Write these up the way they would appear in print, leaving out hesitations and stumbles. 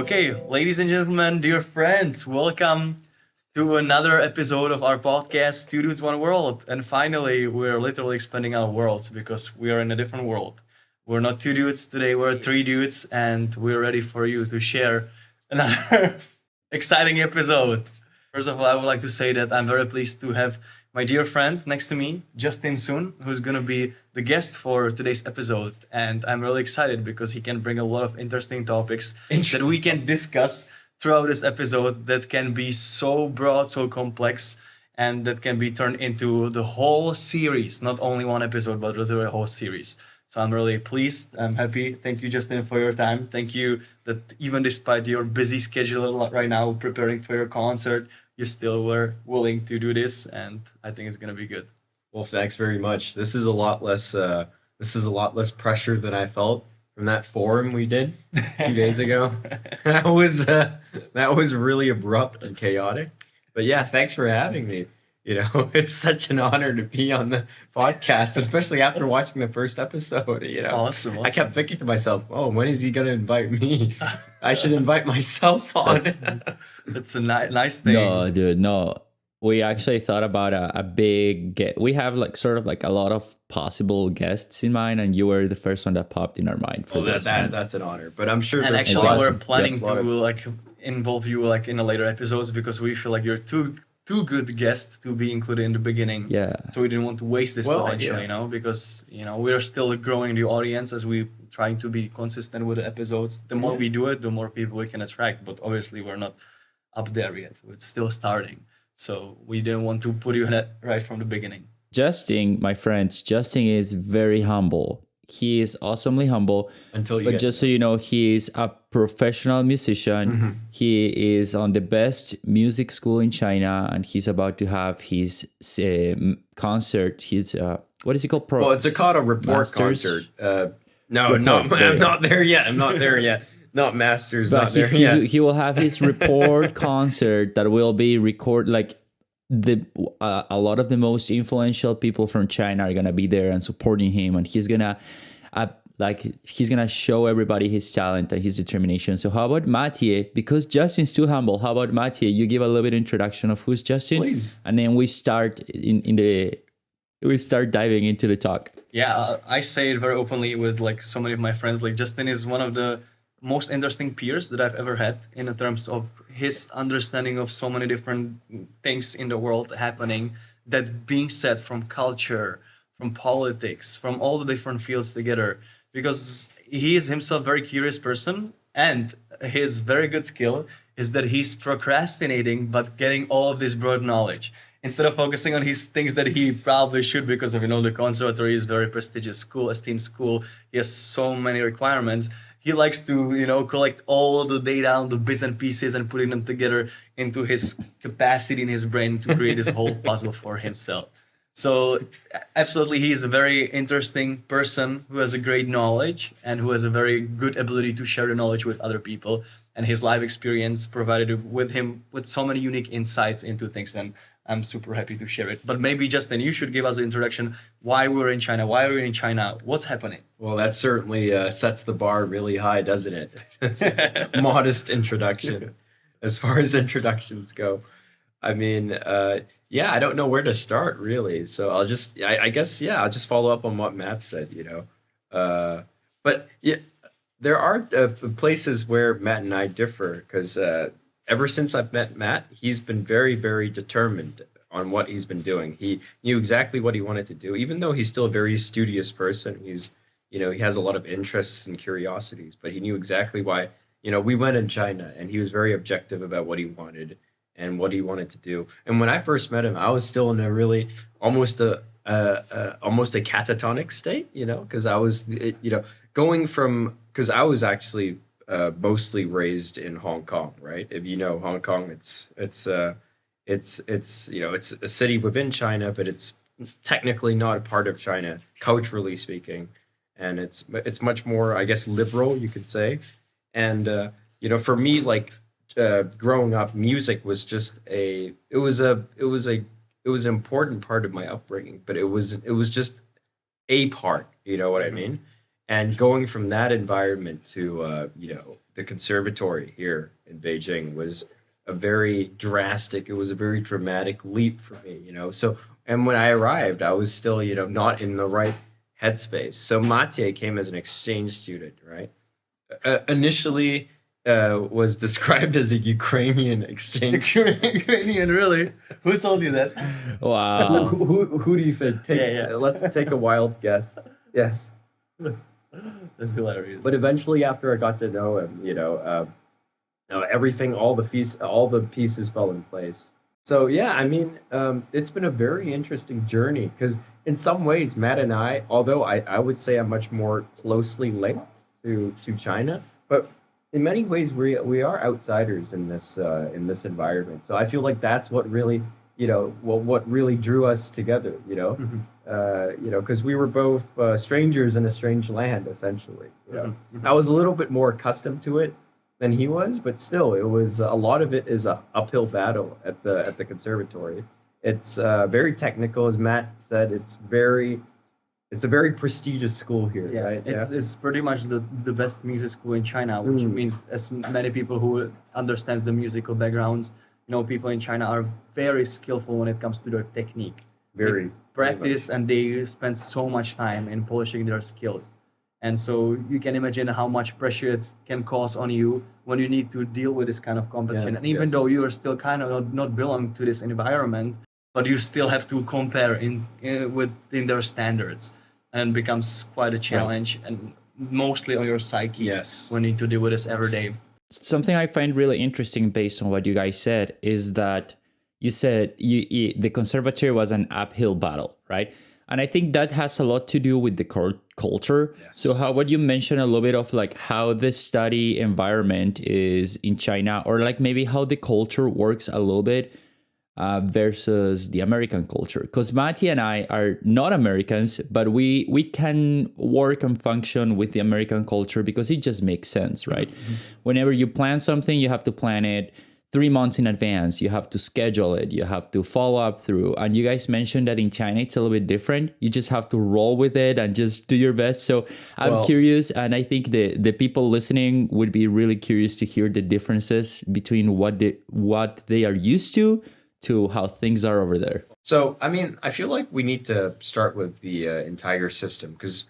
Okay, ladies and gentlemen, dear friends, welcome to another episode of our podcast, Two Dudes, One World. And finally, we're literally expanding our worlds because we are in a different world. We're not two dudes today, we're three dudes, and we're ready for you to share another exciting episode. First of all, I would like to say that I'm very pleased to have my dear friend next to me, Justin Soon, who's going to be the guest for today's episode. And I'm really excited because he can bring a lot of interesting topics that we can discuss throughout this episode that can be so broad, so complex, and that can be turned into the whole series, not only one episode, but literally a whole series. So I'm really pleased. I'm happy. Thank you, Justin, for your time. Thank you that even despite your busy schedule right now, preparing for your concert, you still were willing to do this, and I think it's gonna be good. Well, thanks very much. This is a lot less. This is a lot less pressure than I felt from that forum we did a few days ago. That was really abrupt and chaotic. But yeah, thanks for having me. It's such an honor to be on the podcast, especially after watching the first episode. Awesome. I kept thinking to myself, "Oh, when is he gonna invite me? I should invite myself on." That's a nice thing. No, dude, no. We actually thought about a big we have sort of a lot of possible guests in mind, and you were the first one that popped in our mind for this. That's an honor. But I'm sure. And actually, awesome. we're planning to involve you in the later episodes because we feel like you're too good guests to be included in the beginning. Yeah. So we didn't want to waste this potential, because we're still growing the audience as we trying to be consistent with the episodes. The more we do it, the more people we can attract. But obviously, we're not up there yet. It's still starting. So we didn't want to put you in it right from the beginning. Justin, my friends, Justin is very humble. He is awesomely humble. But just so you know, he is a professional musician. Mm-hmm. He is on the best music school in China, and he's about to have his concert. His what is it called? Well, it's called a report concert. No, I'm not there yet. I'm not there yet. Not masters. But not there yet. He will have his report concert that will be a lot of the most influential people from China are gonna be there and supporting him, and he's gonna show everybody his talent and his determination. So how about Mathieu? Because Justin's too humble. How about Mathieu? You give a little bit of introduction of who's Justin, please, and then we start diving into the talk. Yeah, I say it very openly with so many of my friends. Justin is one of the most interesting peers that I've ever had in terms of his understanding of so many different things in the world happening. That being said, from culture, from politics, from all the different fields together, because he is himself a very curious person, and his very good skill is that he's procrastinating but getting all of this broad knowledge. Instead of focusing on his things that he probably should, because of the conservatory is a very prestigious school, esteemed school, he has so many requirements. He likes to, collect all the data on the bits and pieces and putting them together into his capacity in his brain to create this whole puzzle for himself. So absolutely, he is a very interesting person who has a great knowledge and who has a very good ability to share the knowledge with other people. And his life experience provided with him with so many unique insights into things. And I'm super happy to share it. But maybe, Justin, you should give us an introduction. Why we're in China? Why are we in China? What's happening? Well, that certainly sets the bar really high, doesn't it? It's a modest introduction as far as introductions go. I mean, I don't know where to start, really. So I'll just, I guess, I'll just follow up on what Matt said, But yeah, there are places where Matt and I differ, because ever since I've met Matt, he's been very, very determined on what he's been doing. He knew exactly what he wanted to do, even though he's still a very studious person. He's, he has a lot of interests and curiosities, but he knew exactly why, we went in China, and he was very objective about what he wanted and what he wanted to do. And when I first met him, I was still in a really almost a catatonic state, because I was, going from, because I was actually mostly raised in Hong Kong, right? If you know Hong Kong, it's a city within China, but it's technically not a part of China, culturally speaking, and it's much more, I guess, liberal, you could say. And for me, growing up, music was just it was an important part of my upbringing, but it was just a part, you know what I mean? And going from that environment to the conservatory here in Beijing was a very drastic, it was a very dramatic leap for me, you know. So, and when I arrived, I was still, you know, not in the right headspace. So Matej came as an exchange student, right? Initially was described as a Ukrainian exchange. Ukrainian, really? Who told you that? Wow. Who do you think? Let's take a wild guess. Yes. That's hilarious. But eventually, after I got to know him, you know, everything, all the pieces fell in place. So yeah, I mean, it's been a very interesting journey because in some ways, Matt and I, although I would say I'm much more closely linked to China, but in many ways we are outsiders in this environment. So I feel like that's what really, you know, what really drew us together. You know, you know, because we were both strangers in a strange land, essentially. You know, I was a little bit more accustomed to it than he was, but still, it was a lot of it is a uphill battle at the conservatory. It's very technical, as Matt said. It's a very prestigious school here, Yeah, right? it's pretty much the best music school in China, which means as many people who understands the musical backgrounds, you know, people in China are very skillful when it comes to their technique. Very They practice and they spend so much time in polishing their skills. And so you can imagine how much pressure it can cause on you when you need to deal with this kind of competition. Yes, and even yes. though you are still kind of not belong to this environment, but you still have to compare within their standards, and it becomes quite a challenge, and mostly on your psyche. Yes. When you need to deal with this every day. Something I find really interesting based on what you guys said is that you said the conservatory was an uphill battle, right? And I think that has a lot to do with the culture. Yes. So what you mentioned a little bit of like how the study environment is in China, or like maybe how the culture works a little bit versus the American culture. Because Mati and I are not Americans, but we can work and function with the American culture because it just makes sense, right? Mm-hmm. Whenever you plan something, you have to plan it 3 months in advance. You have to schedule it. You have to follow up through. And you guys mentioned that in China, it's a little bit different. You just have to roll with it and just do your best. So I'm curious, and I think the people listening would be really curious to hear the differences between what they are used to how things are over there. So, I mean, I feel like we need to start with the entire system because,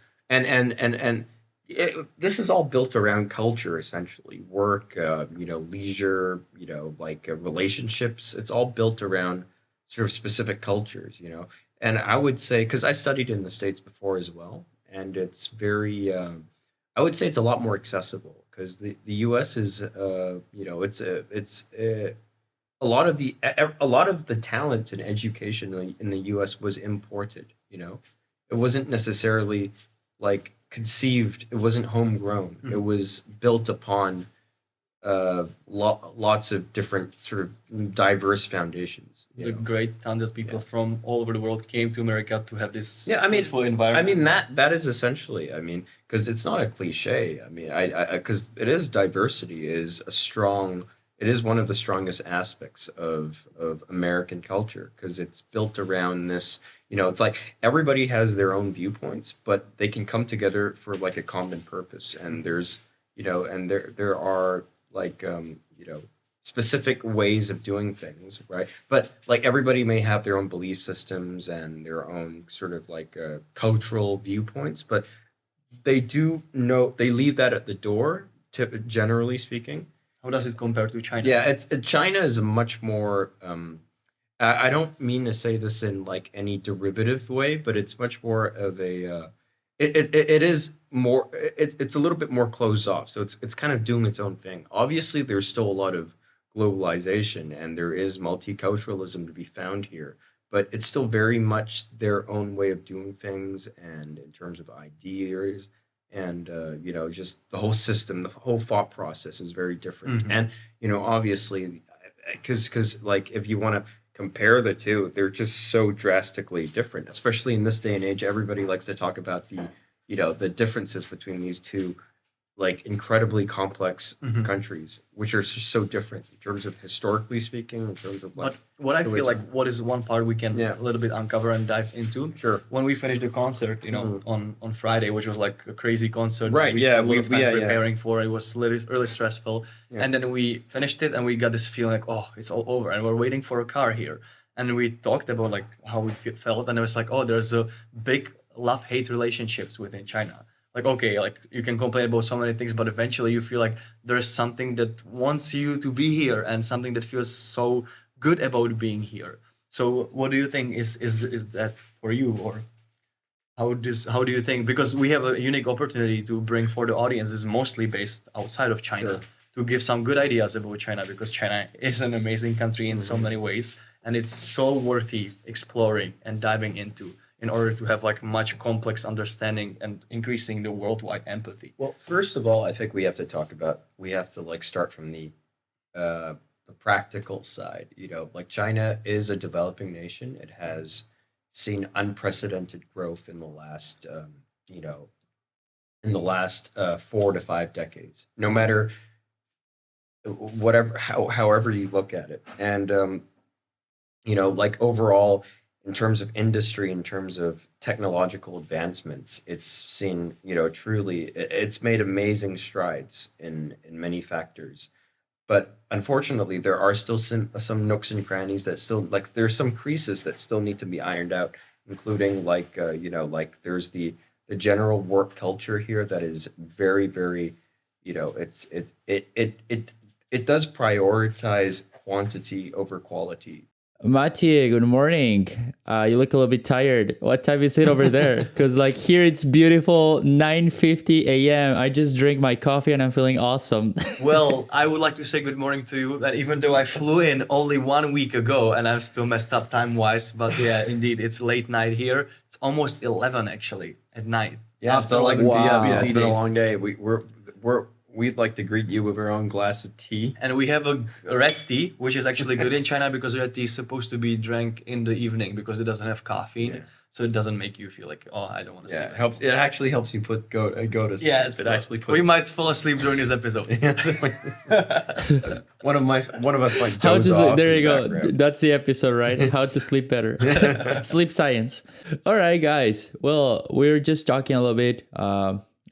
this is all built around culture, essentially. Work, you know, leisure, you know, like relationships. It's all built around sort of specific cultures, you know. And I would say, because I studied in the States before as well, and it's very, I would say it's a lot more accessible because the U.S. is, you know, it's a lot of the talent and education in the U.S. was imported. You know, it wasn't necessarily like conceived. It wasn't homegrown. Mm-hmm. It was built upon lots of different sort of diverse foundations. The great talented people from all over the world came to America to have this peaceful environment. I mean that is essentially. I mean, because it's not a cliche. I mean, because it is diversity is a strong. It is one of the strongest aspects of American culture because it's built around this, you know, it's like everybody has their own viewpoints, but they can come together for like a common purpose. And there's, you know, and there are like, you know, specific ways of doing things, right? But like everybody may have their own belief systems and their own sort of like cultural viewpoints, but they leave that at the door, generally speaking. How does it compare to China? Yeah, China is a much more. I don't mean to say this in like any derivative way, but it's much more of a. It is more. It's a little bit more closed off, so it's kind of doing its own thing. Obviously, there's still a lot of globalization, and there is multiculturalism to be found here, but it's still very much their own way of doing things, and in terms of ideas. And you know, just the whole system, the whole thought process is very different. Mm-hmm. And you know, obviously, because like if you want to compare the two, they're just so drastically different. Especially in this day and age, everybody likes to talk about the, you know, the differences between these two like incredibly complex Mhm. countries, which are just so different in terms of historically speaking, in terms of like. But what I the way feel it's- like, what is one part we can Yeah. a little bit uncover and dive into? Sure. When we finished the concert, Mhm. on Friday, which was like a crazy concert. Right, We yeah, spent a lot of time yeah. preparing for it. It was really stressful. Yeah. And then we finished it and we got this feeling like, oh, it's all over. And we're waiting for a car here. And we talked about like how we felt. And it was like, oh, there's a big love-hate relationships within China. Like, okay, like you can complain about so many things, but eventually you feel like there's something that wants you to be here and something that feels so good about being here. So what do you think is that for you, or how do you think, because we have a unique opportunity to bring for the audience is mostly based outside of China, Sure. to give some good ideas about China, because China is an amazing country in so Mhm. many ways, and it's so worthy exploring and diving into in order to have like much complex understanding and increasing the worldwide empathy. Well, first of all, I think we have to like start from the practical side. Like China is a developing nation. It has seen unprecedented growth in the last, in the last 4 to 5 decades. No matter however you look at it, and like overall, in terms of industry, in terms of technological advancements, it's seen, truly, it's made amazing strides in many factors. But unfortunately, there are still some nooks and crannies that still, like, there's some creases that still need to be ironed out, including like like there's the general work culture here that is very, very, it does prioritize quantity over quality. Mathieu, good morning. You look a little bit tired. What time is it over there? Because like here it's beautiful 9:50 a.m. I just drank my coffee and I'm feeling awesome. Well, I would like to say good morning to you. That even though I flew in only 1 week ago and I'm still messed up time wise, but yeah, indeed, it's late night here. It's almost 11 actually at night. Yeah, After it's like 11 p.m. Wow. Yeah, it's busy been a days. long day. We'd like to greet you with our own glass of tea. And we have a red tea, which is actually good in China because red tea is supposed to be drank in the evening because it doesn't have caffeine, Yeah. so it doesn't make you feel like, oh, I don't want to sleep. Yeah, it helps. It actually helps you go to sleep. Yeah, it actually puts. we might fall asleep during this episode. one of us might How doze to sleep? off There in you the go. background. That's the episode, right? How to sleep better. Sleep science. All right, guys. Well, we were just talking a little bit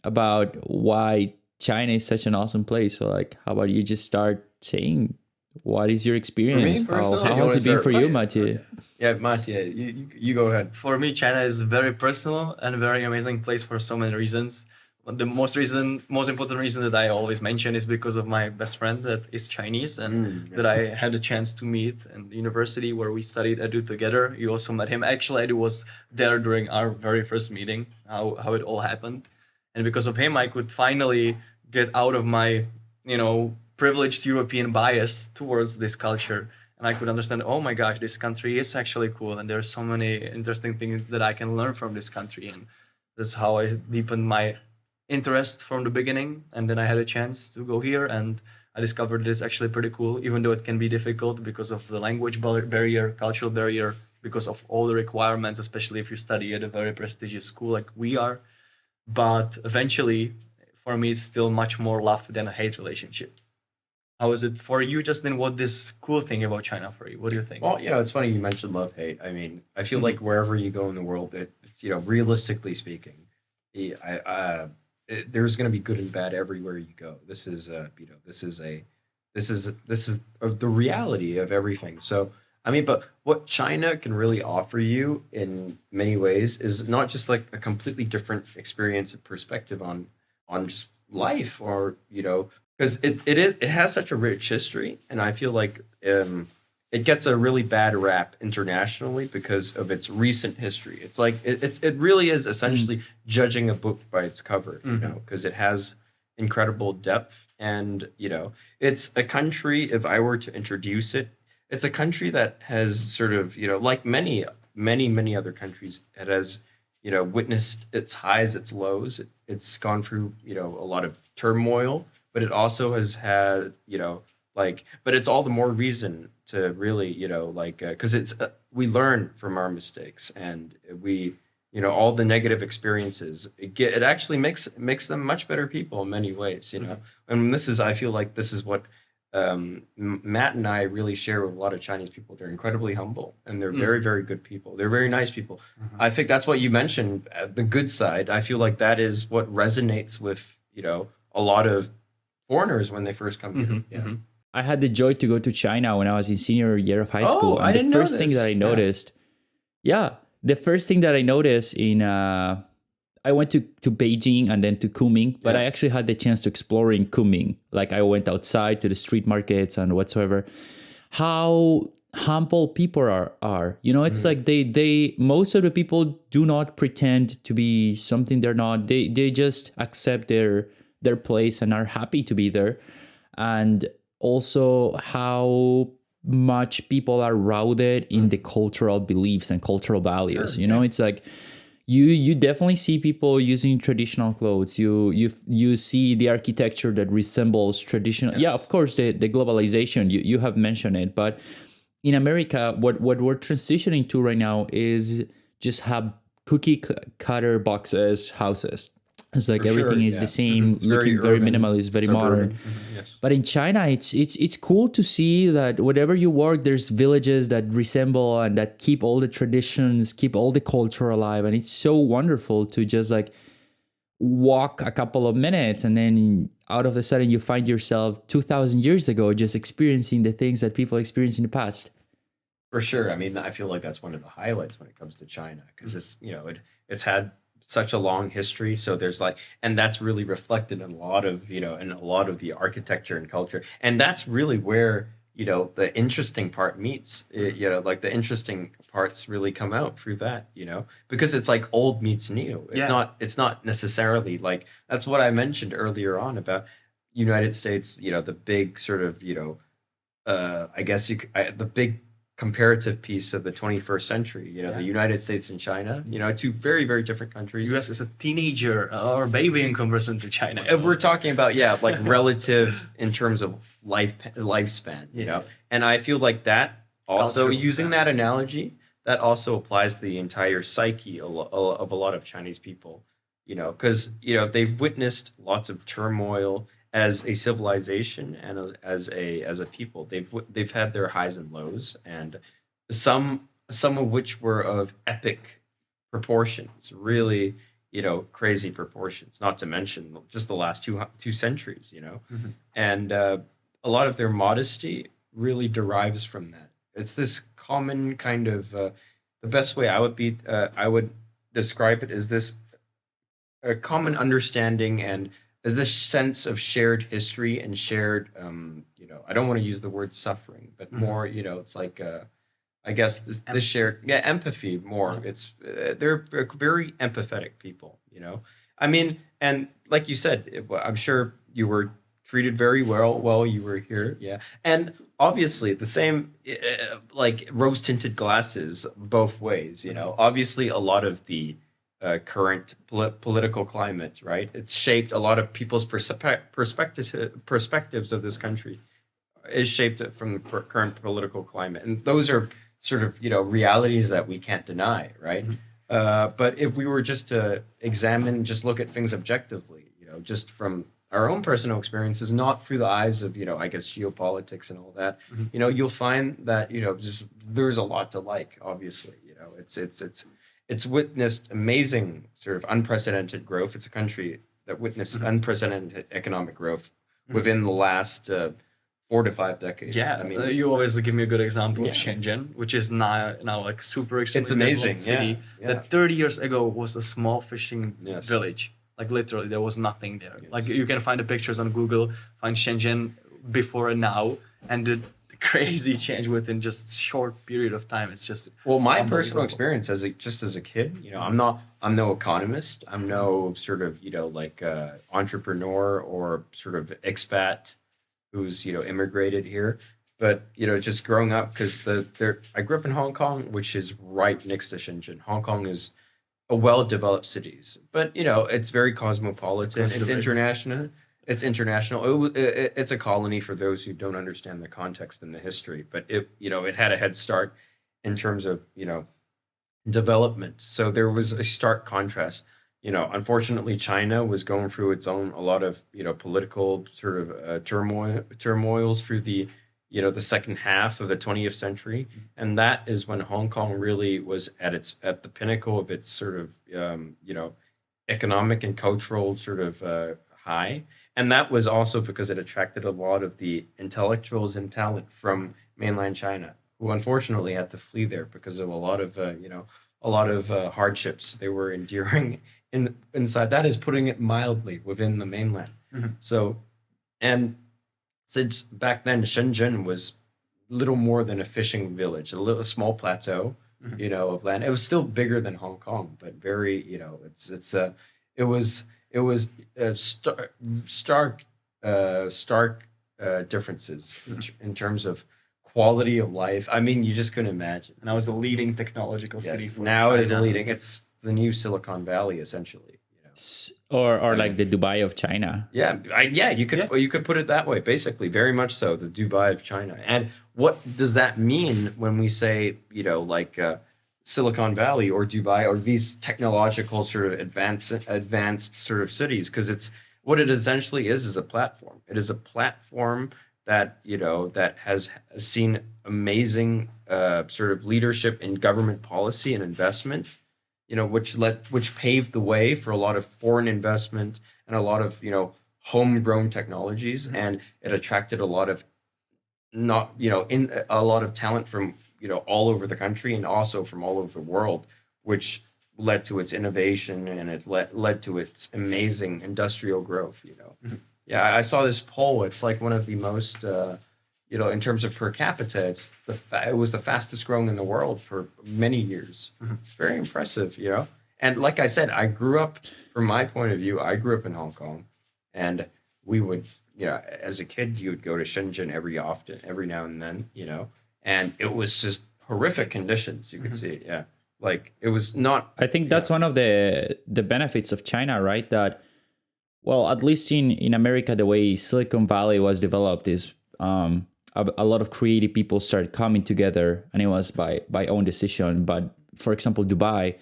about why China is such an awesome place. So, like, how about you just start saying what is your experience? personally, How you has wanna it been start? for you, Mathieu? Yeah, Mattia, you go ahead. For me, China is very personal and a very amazing place for so many reasons. But the most important reason that I always mention is because of my best friend that is Chinese and that I had a chance to meet in the university where we studied Edu together. You also met him. Actually, Edu was there during our very first meeting, how it all happened. And because of him, I could finally get out of my, privileged European bias towards this culture. And I could understand, oh my gosh, this country is actually cool. And there's so many interesting things that I can learn from this country. And that's how I deepened my interest from the beginning. And then I had a chance to go here and I discovered it's actually pretty cool, even though it can be difficult because of the language barrier, cultural barrier, because of all the requirements, especially if you study at a very prestigious school like we are. But eventually, for me, it's still much more love than a hate relationship. How is it for you, Justin? What this cool thing about China for you? What do you think? Well, it's funny you mentioned love hate. I mean, I feel like wherever you go in the world, it's realistically speaking, there's going to be good and bad everywhere you go. This is the reality of everything. So I mean, but what China can really offer you in many ways is not just like a completely different experience and perspective on just life, or because it has such a rich history, and I feel like it gets a really bad rap internationally because of its recent history. It's like it really is essentially judging a book by its cover, because it has incredible depth, and it's a country. If I were to introduce it, it's a country that has sort of like many other countries, it has witnessed its highs, its lows. It's gone through a lot of turmoil, but it also has had but it's all the more reason to really because it's we learn from our mistakes, and we all the negative experiences. It actually makes them much better people in many ways. And I feel like this is what Matt and I really share with a lot of Chinese people. They're incredibly humble, and they're very, very good people. They're very nice people. I think that's what you mentioned, the good side. I feel like that is what resonates with, a lot of foreigners when they first come here. Yeah. I had the joy to go to China when I was in senior year of high school. I didn't know first thing this. that I noticed, the first thing that I noticed I went to Beijing and then to Kunming, but I Yes. actually had the chance to explore in Kunming. Like I went outside to the street markets and whatsoever. How humble people are. It's like they most of the people do not pretend to be something they're not. They just accept their place and are happy to be there. And also how much people are rooted in the cultural beliefs and cultural values. Sure, It's like you definitely see people using traditional clothes. You see the architecture that resembles traditional. Yes. Yeah, of course, the globalization, you have mentioned it, but in America, what we're transitioning to right now is just have cookie cutter boxes houses. It's like For sure, everything is yeah. the same, It's very looking very urban, minimalist, very modern. suburban. Yes. But in China, it's cool to see that wherever you work, there's villages that resemble and that keep all the traditions, keep all the culture alive, and it's so wonderful to just like walk a couple of minutes and then out of a sudden you find yourself 2,000 years ago just experiencing the things that people experienced in the past. For sure. I mean, I feel like that's one of the highlights when it comes to China because it's had such a long history. So there's and that's really reflected in a lot of, in a lot of the architecture and culture. And that's really where, the interesting part meets, the interesting parts really come out through that, because it's like old meets new. It's not necessarily that's what I mentioned earlier on about United States, the big sort of, I guess the big comparative piece of the 21st century, the United States and China, two very, very different countries. US is a teenager or baby in comparison to China. If we're talking about, relative in terms of lifespan, and I feel like that also, Cultural using span. that analogy, that also applies to the entire psyche of a lot of Chinese people, because, they've witnessed lots of turmoil as a civilization and as a people. They've had their highs and lows, and some of which were of epic proportions, really, crazy proportions, not to mention just the last two centuries, and a lot of their modesty really derives from that. It's this common kind of the best way I would describe it is this a common understanding and this sense of shared history and shared I don't want to use the word suffering, but more it's like I guess this shared empathy more. It's they're very empathetic people, I mean, and like you said, I'm sure you were treated very well while you were here, and obviously the same like rose tinted glasses both ways, obviously a lot of the current political climate, right? It's shaped a lot of people's perspectives of this country is shaped from the current political climate, and those are sort of realities that we can't deny, right? But if we were just to just look at things objectively, just from our own personal experiences, not through the eyes of I guess geopolitics and all that, you'll find that just there's a lot to like. Obviously, it's witnessed amazing sort of unprecedented growth. It's a country that witnessed unprecedented economic growth within the last 4 to 5 decades. Yeah, I mean, you always give me a good example of Shenzhen, which is now like super it's amazing. developed city that 30 years ago was a small fishing village. Like literally, there was nothing there. Like you can find the pictures on Google, find Shenzhen before and now, and the crazy change within just short period of time. It's just my personal experience as a kid, I'm no economist. I'm no sort of entrepreneur or sort of expat who's immigrated here. But just growing up, because I grew up in Hong Kong, which is right next to Shenzhen. Hong Kong is a well-developed city, but it's very cosmopolitan. It's international. It's a colony for those who don't understand the context and the history. But it had a head start in terms of development. So there was a stark contrast. Unfortunately, China was going through a lot of, political sort of turmoils through the second half of the 20th century, and that is when Hong Kong really was at the pinnacle of its sort of, economic and cultural sort of high, and that was also because it attracted a lot of the intellectuals and talent from mainland China, who unfortunately had to flee there because of a lot of hardships they were enduring inside. That is putting it mildly within the mainland. So, and since back then, Shenzhen was little more than a fishing village, a small plateau, of land. It was still bigger than Hong Kong, but very, it was stark differences in terms of quality of life. I mean, you just couldn't imagine. And I was a leading technological city. Yes, now it is a leading. It's the new Silicon Valley, essentially. Or like the Dubai of China. Yeah, you could put it that way. Basically, very much so, the Dubai of China. And what does that mean when we say, Silicon Valley or Dubai or these technological sort of advanced sort of cities? Because it's what it essentially is a platform. It is a platform that that has seen amazing sort of leadership in government policy and investment, which paved the way for a lot of foreign investment and a lot of homegrown technologies, and it attracted a lot of in a lot of talent from all over the country and also from all over the world, which led to its innovation and it led to its amazing industrial growth. Yeah, I saw this poll. It's like one of the most in terms of per capita, it was the fastest growing in the world for many years. It's very impressive, And like I said, from my point of view, I grew up in Hong Kong, and we would, as a kid, you would go to Shenzhen every now and then, and it was just horrific conditions. You could see, yeah, like it was not. I think that's one of the benefits of China, right? That, well, at least in America, the way Silicon Valley was developed is a lot of creative people started coming together, and it was by own decision. But for example, Dubai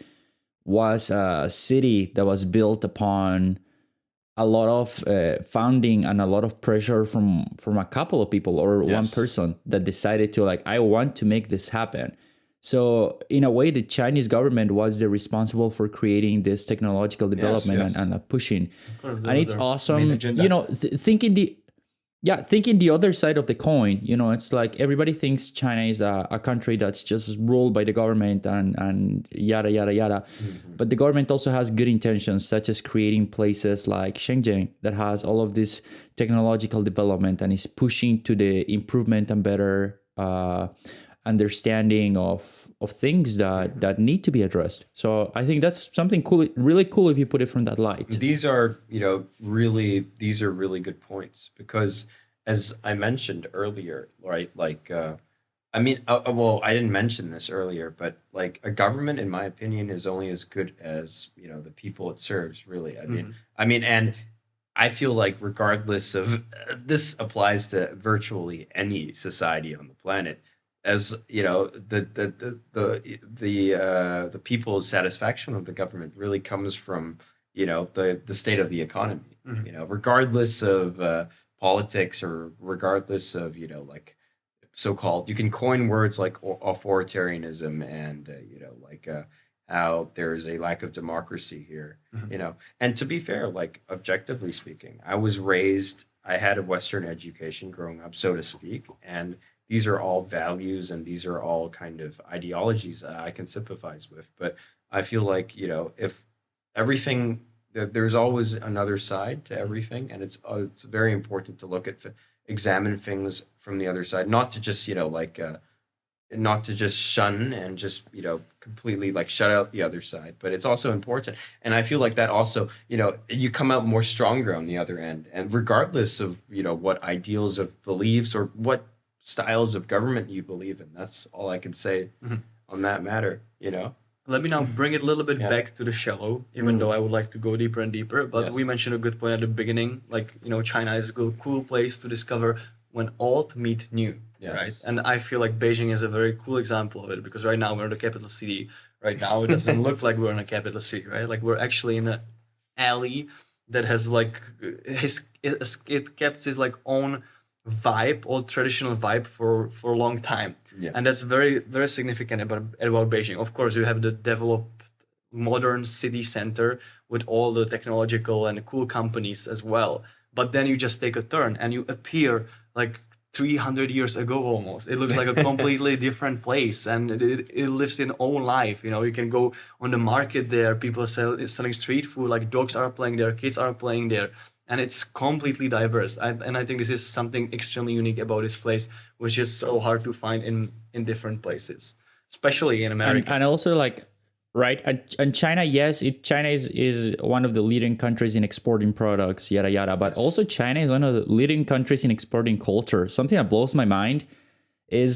was a city that was built upon a lot of funding and a lot of pressure from a couple of people or one person that decided to I want to make this happen. So in a way, the Chinese government was the responsible for creating this technological development and pushing. And it's awesome, thinking the other side of the coin. It's like everybody thinks China is a country that's just ruled by the government and yada, yada, yada. But the government also has good intentions, such as creating places like Shenzhen that has all of this technological development and is pushing to the improvement and better understanding of things that need to be addressed. So I think that's something cool, really cool if you put it from that light. These are really good points, because as I mentioned earlier, right, I didn't mention this earlier, but a government, in my opinion, is only as good as the people it serves, really. And I feel like regardless of this applies to virtually any society on the planet, as the people's satisfaction of the government really comes from the state of the economy. Regardless of politics, or regardless of so-called, you can coin words like authoritarianism and how there is a lack of democracy here. And to be fair, objectively speaking, I had a Western education growing up, so to speak, and these are all values and these are all kind of ideologies I can sympathize with. But I feel like, if everything, there's always another side to everything. And it's very important to examine things from the other side, not to just, not to just shun and just, completely shut out the other side. But it's also important. And I feel like that also, you come out more stronger on the other end. And regardless of, what ideals of beliefs or what styles of government you believe in. That's all I can say on that matter, Let me now bring it a little bit back to the shallow, even though I would like to go deeper and deeper. But we mentioned a good point at the beginning, China is a cool place to discover when old meet new, Yes. right? And I feel like Beijing is a very cool example of it, because right now we're in the capital city. Right now it doesn't look like we're in a capital city, right? Like we're actually in an alley that has like it kept his like own vibe, old traditional vibe for a long time. Yeah. And that's very, very significant about Beijing. Of course, you have the developed modern city center with all the technological and cool companies as well. But then you just take a turn and you appear like 300 years ago almost. It looks like a completely different place, and it lives its own life. You know, you can go on the market there. People are selling street food, like dogs are playing there, kids are playing there. And it's completely diverse. And I think this is something extremely unique about this place, which is so hard to find in different places, especially in America. And also like, right, and China, yes, China is one of the leading countries in exporting products, yada yada, but also China is one of the leading countries in exporting culture. Something that blows my mind is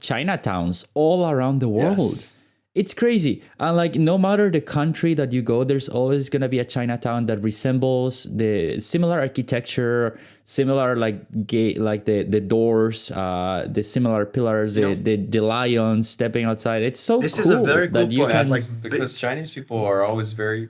Chinatowns all around the world. Yes. It's crazy. And like, no matter the country that you go, there's always gonna be a Chinatown that resembles the similar architecture, similar like the doors, the similar pillars, the lions stepping outside. It's so This cool is a very cool that you point. can Like, Because Chinese people are always very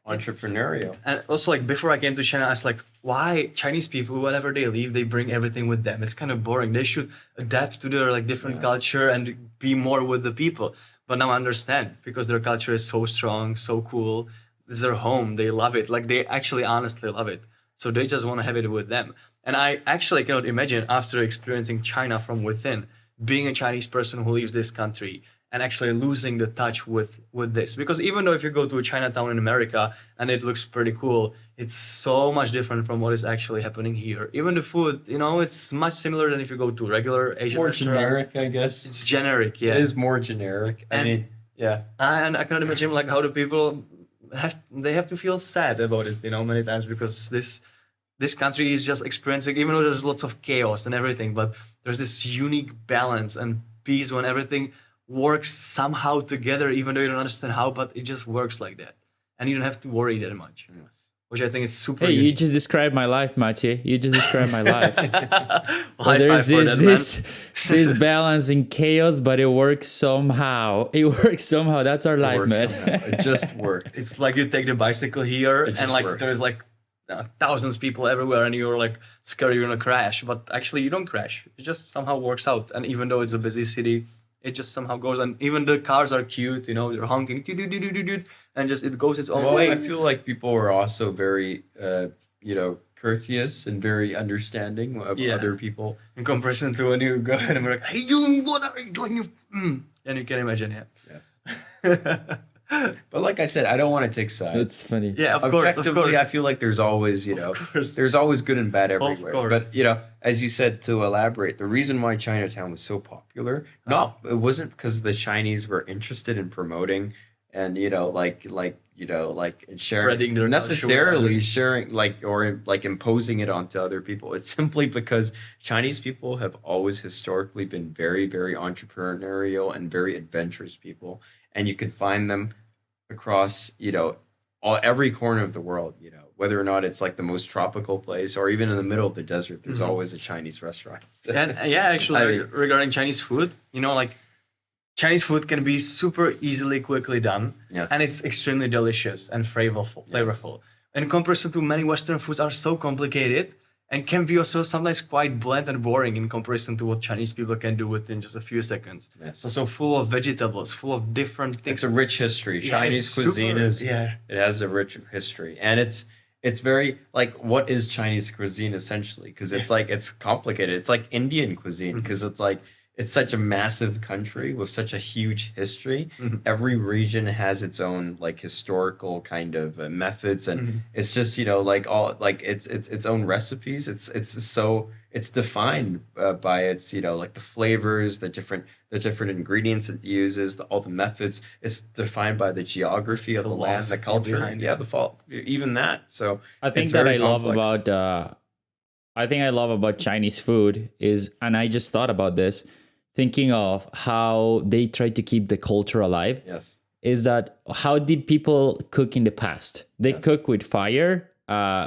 entrepreneurial. and also, like, before I came to China, I was like, why Chinese people, whenever they leave, they bring everything with them? It's kind of boring. They should adapt to their like different culture and be more with the people. But now I understand, because their culture is so strong, so cool. This is their home. They love it. Like, they actually honestly love it. So they just want to have it with them. And I actually cannot imagine, after experiencing China from within, being a Chinese person who leaves this country and actually losing the touch with this. Because even though if you go to a Chinatown in America and it looks pretty cool, it's so much different from what is actually happening here. Even the food, you know, it's much similar than if you go to regular Asian More restaurant. generic, I guess. It's generic, yeah. It is more generic. I And- mean, yeah. And I cannot imagine like how the people have to feel sad about it, you know, many times, because this country is just experiencing, even though there's lots of chaos and everything, but there's this unique balance and peace when everything works somehow together, even though you don't understand how, but it just works like that. And you don't have to worry that much. Which I think is super Hey, you unique. just described my life, Maciej. You just described my life. High There's five for that, man. this balance in chaos, but it works somehow. It works somehow. That's our It life, works man. somehow. It just works. It's like you take the bicycle here, It and just like works. there's like thousands of people everywhere, and you're like scared you're gonna crash, but actually you don't crash. It just somehow works out. And even though it's a busy city, it just somehow goes. And even the cars are cute, you know, they're honking, doo-doo-doo-doo-doo, and just it goes its own Well, way. I feel like people are also very, courteous and very understanding of Yeah. other people. In comparison to when you go and we're like, hey, you, what are you doing? And you can imagine, Yes. But like I said, I don't want to take sides. It's funny. yeah, of course, Objectively, I feel like there's always, course. there's always good and bad everywhere. course. But as you said, to elaborate, the reason why Chinatown was so popular, it wasn't because the Chinese were interested in promoting and sharing, Spreading their necessarily culture. sharing or imposing it onto other people. It's simply because Chinese people have always historically been very, very entrepreneurial and very adventurous people, and you could find them across every corner of the world. Whether or not it's like the most tropical place or even in the middle of the desert, there's always a Chinese restaurant. And actually, regarding Chinese food, like Chinese food can be super easily, quickly done, Yes. and it's extremely delicious and flavorful. In comparison to many Western foods are so complicated and can be also sometimes quite bland and boring in comparison to what Chinese people can do within just a few seconds. Yes. So full of vegetables, full of different things. It's a rich history. Yeah, Chinese it's cuisine super- it has a rich history, and it's very like, what is Chinese cuisine essentially? Because it's complicated. It's like Indian cuisine, because it's like, it's such a massive country with such a huge history. Every region has its own like historical kind of methods, and it's just it's own recipes. It's defined by its like the flavors, the different ingredients it uses, all the methods. It's defined by the geography of the land, the Philosophy culture, behind even that. So I think it's that very I love complex. about Chinese food is, and I just thought about this, thinking of how they try to keep the culture alive. Yes. Is that how did people cook in the past? They cook with fire,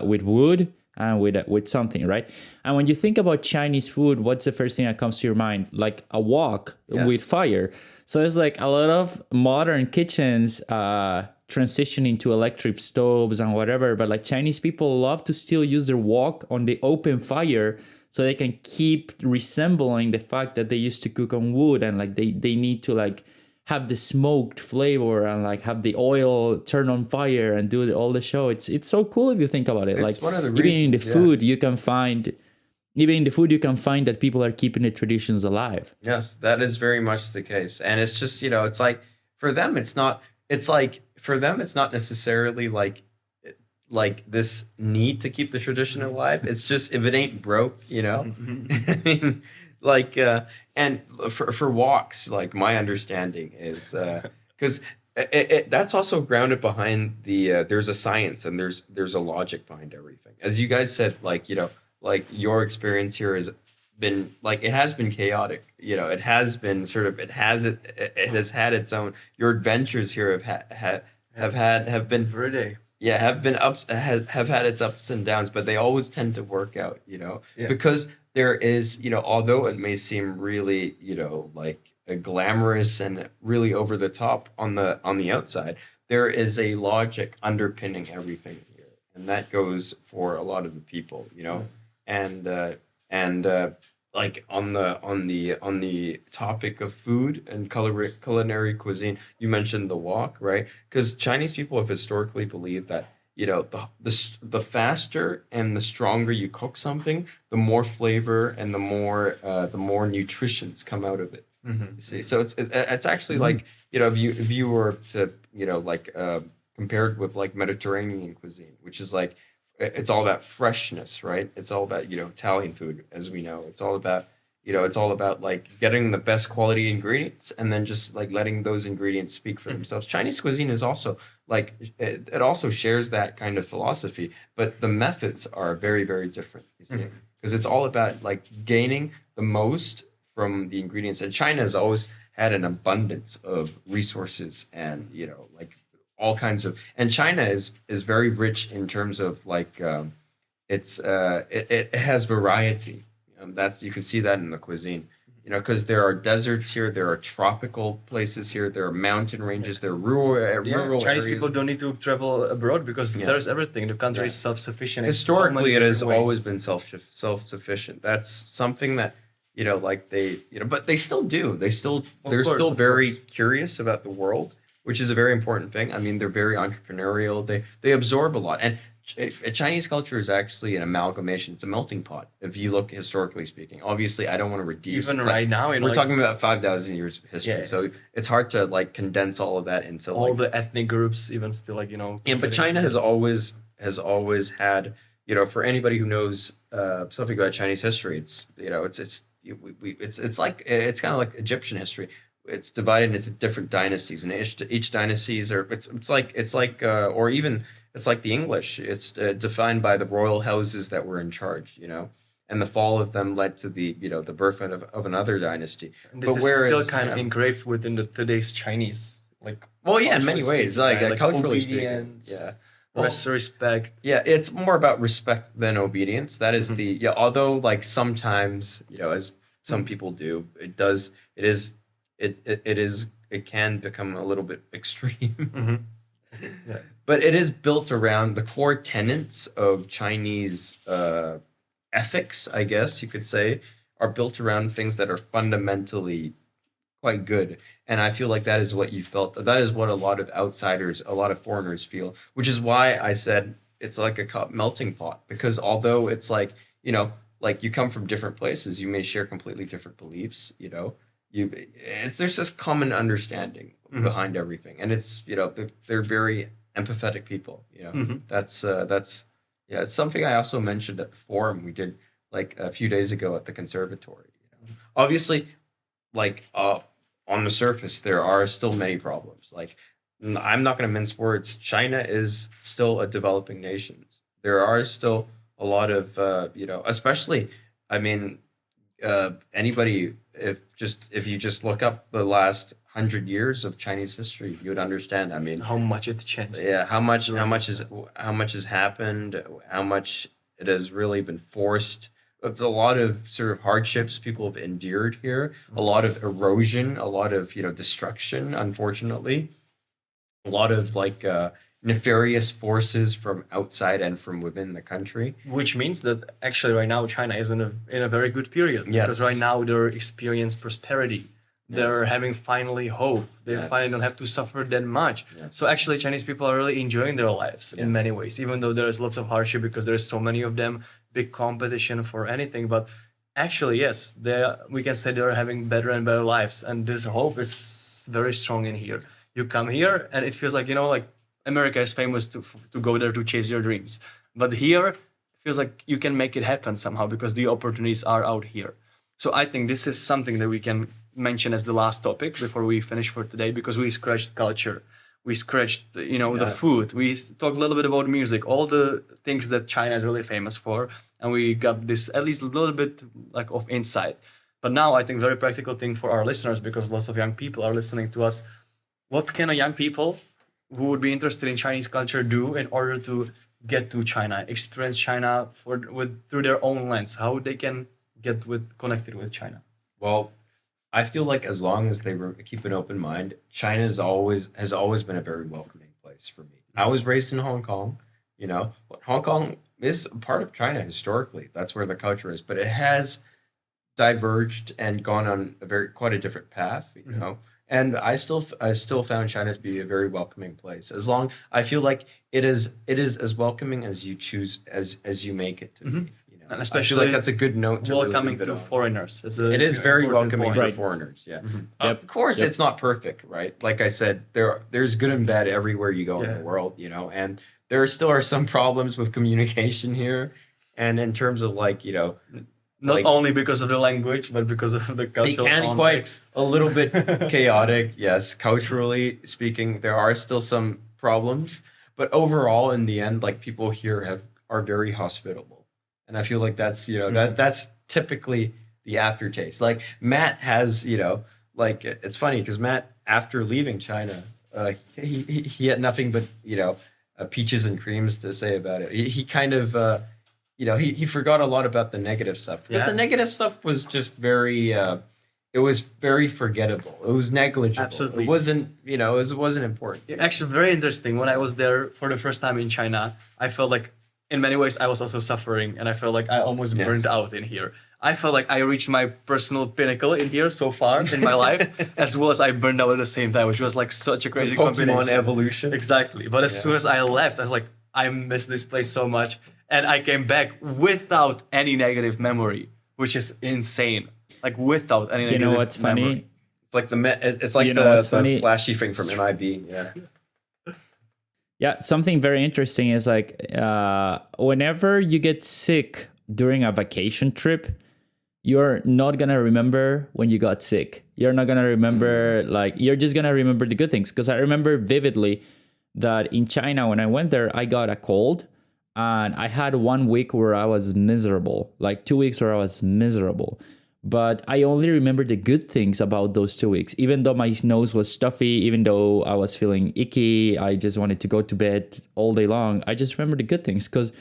with wood, and with something, right? And when you think about Chinese food, what's the first thing that comes to your mind? Like a wok with fire. So it's like a lot of modern kitchens transitioning to electric stoves and whatever, but like Chinese people love to still use their wok on the open fire, so they can keep resembling the fact that they used to cook on wood, and like they need to like have the smoked flavor and like have the oil turn on fire and do all the show. It's so cool if you think about it. It's like one of the even in the reasons, food you can find, even in the food you can find that people are keeping the traditions alive. Yes, that is very much the case. And it's just, it's like for them it's not necessarily like this need to keep the tradition alive. It's just if it ain't broke, I mean, like and for walks, like my understanding is because that's also grounded behind the there's a science and there's a logic behind everything. As you guys said, like like your experience here has been like it has been chaotic. It has been it has had its own. Your adventures here have been Every day. yeah, have been have had its ups and downs, but they always tend to work out, because there is, although it may seem really, like glamorous and really over the top on the outside, there is a logic underpinning everything here, and that goes for a lot of the people, and like on the topic of food and culinary cuisine, you mentioned the wok, right? Because Chinese people have historically believed that the faster and the stronger you cook something, the more flavor and the more nutritions come out of it. You see, so it's actually like if you were to compared with like Mediterranean cuisine, which is like it's all about freshness, right? It's all about, Italian food, as we know. It's all about like getting the best quality ingredients and then just like letting those ingredients speak for themselves. Chinese cuisine is also like, it also shares that kind of philosophy, but the methods are very, very different, you see, because it's all about like gaining the most from the ingredients. And China has always had an abundance of resources and, like all kinds of, and China is very rich in terms of like it has variety. That's, you can see that in the cuisine, because there are deserts here, there are tropical places here, there are mountain ranges, there are rural Chinese areas. people don't need to travel abroad because there's everything. The country is self-sufficient. Historically, it has always been self-sufficient. That's something that like they but they still do. They're still very curious about the world, which is a very important thing. I mean, they're very entrepreneurial. They absorb a lot. And Chinese culture is actually an amalgamation. It's a melting pot, if you look historically speaking. Obviously, I don't want to reduce. Even right now, we're talking about 5,000 years of history, so it's hard to like condense all of that into all the ethnic groups, even still like Yeah, but China has always had, for anybody who knows something about Chinese history, it's it's kind of like Egyptian history. It's divided into different dynasties, and each dynasties are it's like or even it's like the English. It's defined by the royal houses that were in charge, and the fall of them led to the the birth of another dysty. And this is still kind of engraved within today's Chinese, like. Well, yeah, in many ways, like culturally speaking, respect. Yeah, it's more about respect than obedience. That is although like sometimes as some people do, it can become a little bit extreme. Yeah. But it is built around the core tenets of Chinese ethics, I guess you could say, are built around things that are fundamentally quite good. And I feel like that is what you felt. That is what a lot of outsiders, a lot of foreigners feel, which is why I said it's like a melting pot. Because although it's like, like you come from different places, you may share completely different beliefs, there's this common understanding behind everything. And it's, they're very empathetic people, That's it's something I also mentioned at the forum we did like a few days ago at the conservatory. Obviously, like on the surface there are still many problems. Like I'm not going to mince words. China is still a developing nation. There are still a lot of especially, I mean, anybody if you just look up the last 100 years of Chinese history, you would understand. I mean, how much it changed. Yeah, how much has happened, how much it has really been forced. Of a lot of sort of hardships people have endured here, a lot of erosion, a lot of destruction, unfortunately, a lot of like nefarious forces from outside and from within the country. Which means that actually right now China is in a very good period. Yes. Because right now they're experiencing prosperity. They're having finally hope. They Yes. finally don't have to suffer that much. Yes. So actually Chinese people are really enjoying their lives in Yes. many ways, even though there's lots of hardship because there's so many of them, big competition for anything. But actually, yes, we can say they're having better and better lives. And this hope is very strong in here. You come here and it feels like, like America is famous to go there to chase your dreams. But here, it feels like you can make it happen somehow because the opportunities are out here. So I think this is something that we can mention as the last topic before we finish for today, because we scratched culture. We scratched, the Yes. food. We talked a little bit about music, all the things that China is really famous for. And we got this at least a little bit like of insight. But now I think very practical thing for our listeners, because lots of young people are listening to us. What can a young people who would be interested in Chinese culture do in order to get to China, experience China through their own lens? How they can get connected with China? Well, I feel like as long as they keep an open mind, China has always been a very welcoming place for me. I was raised in Hong Kong, but Hong Kong is a part of China historically. That's where the culture is, but it has diverged and gone on quite a different path, And I still found China to be a very welcoming place. I feel like it is as welcoming as you choose as you make it to be. And I especially feel like that's a good note to really welcoming leave it to on. foreigners. It is very important welcoming point. for Right. foreigners. Yeah, Yep. of course Yep. it's not perfect, right? Like I said, there's good and bad everywhere you go in Yeah. the world, and there still are some problems with communication here, and in terms of Not like- only because of the language, but because of the they cultural can context. quite a little bit chaotic. Yes, culturally speaking, there are still some problems, but overall, in the end, like people here are very hospitable, and I feel like that's that's typically the aftertaste. Like Matt has, like it's funny because Matt, after leaving China, he had nothing but peaches and creams to say about it. He kind of he forgot a lot about the negative stuff, because Yeah. the negative stuff was just very it was very forgettable. It was negligible. Absolutely. It wasn't it wasn't important. Actually, very interesting. When I was there for the first time in China, I felt like in many ways I was also suffering, and I felt like I almost Yes. burned out in here. I felt like I reached my personal pinnacle in here so far in my life, as well as I burned out at the same time, which was like such a crazy Pokemon combination. evolution. Exactly. But as Yeah. soon as I left, I was like, I miss this place so much. And I came back without any negative memory, which is insane. Like without any You negative know what's funny? memory. It's like it's like You know what's the funny? flashy thing from MIB. Yeah. Yeah, something very interesting is like whenever you get sick during a vacation trip, you're not gonna remember when you got sick. You're not gonna remember, like, you're just gonna remember the good things. Because I remember vividly that in China, when I went there, I got a cold, and I had 1 week where I was miserable, like 2 weeks where I was miserable. But I only remember the good things about those 2 weeks. Even though my nose was stuffy, even though I was feeling icky, I just wanted to go to bed all day long. I just remember the good things, because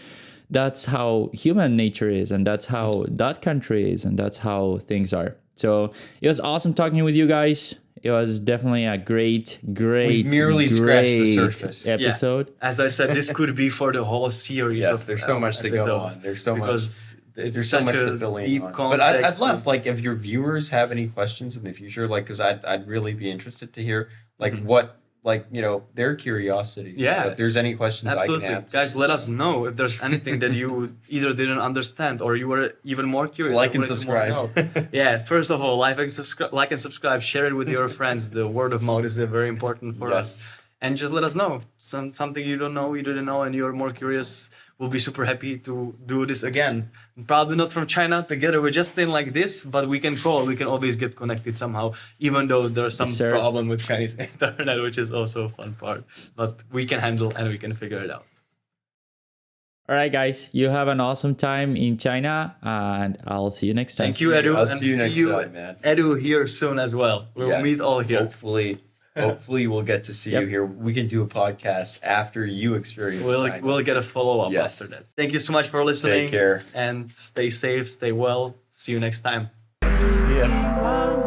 that's how human nature is, and that's how that country is, and that's how things are. So it was awesome talking with you guys. It was definitely a great merely scratched the surface. episode. As I said, this could be for the whole series. Yes, of, there's so much to go episodes, on. There's so much. because it's There's so such much a to fill in deep on. context. But I'd love, like, if your viewers have any questions in the future, like, because I'd really be interested to hear, like, what, like, their curiosity. Yeah. If there's any questions Absolutely. I can answer. Guys, let us know if there's anything that you either didn't understand or you were even more curious. Like or and wanted to more subscribe. know. Yeah, first of all, like and subscribe, share it with your friends. The word of mouth is very important for us. And just let us know something you don't know, you didn't know, and you're more curious. We'll be super happy to do this again. Probably not from China together with Justin like this, but we can call. We can always get connected somehow, even though there's some Yes, sir. problem with Chinese internet, which is also a fun part. But we can handle and we can figure it out. All right, guys, you have an awesome time in China, and I'll see you next time. Thank you, Edu. I'll and see you next time, man. Edu here soon as well. We'll Yes, meet all here. Hopefully Hopefully, we'll get to see you here. We can do a podcast after you experience China. We'll get a follow-up Yes. after that. Thank you so much for listening. Take care. And stay safe, stay well. See you next time. Yeah.